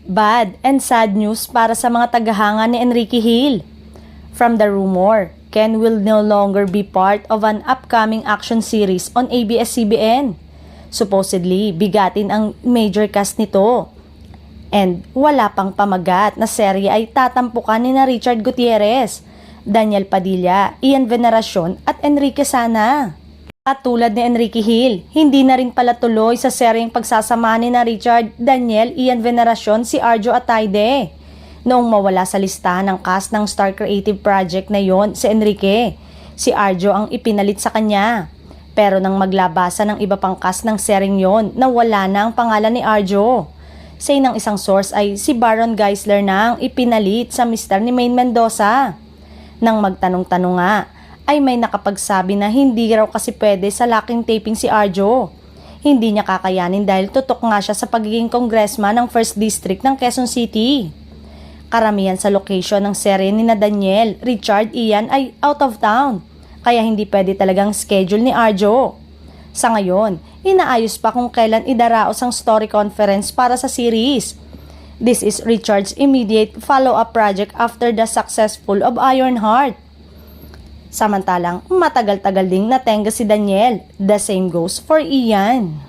Bad and sad news para sa mga tagahanga ni Enrique Hill. From the rumor, Ken will no longer be part of an upcoming action series on ABS-CBN. Supposedly, bigatin ang major cast nito. And wala pang pamagat na serye ay tatampukan ni na Richard Gutierrez, Daniel Padilla, Ian Veneracion at Enrique Sana. At tulad ni Enrique Hill, hindi na rin pala tuloy sa seryeng pagsasama ni na Richard, Daniel, Ian Veneracion si Arjo Ataide. Noong mawala sa listahan ng cast ng Star Creative Project na yon si Enrique, si Arjo ang ipinalit sa kanya. Pero nang maglabasa ng iba pang cast ng seryeng yon, nawala na ang pangalan ni Arjo. Say ng isang source ay si Baron Geisler na ang ipinalit sa mister ni Maine Mendoza. Nang magtanong-tanong nga, ay may nakapagsabi na hindi raw kasi pwede sa laking taping si Arjo. Hindi niya kakayanin dahil tutok nga siya sa pagiging congressman ng 1st District ng Quezon City. Karamihan sa location ng serye ni na Daniel, Richard, Ian ay out of town, kaya hindi pwede talagang schedule ni Arjo. Sa ngayon, inaayos pa kung kailan idaraos ang story conference para sa series. This is Richard's immediate follow-up project after the successful of Ironheart. Samantalang matagal-tagal ding natenga si Daniel. The same goes for Ian.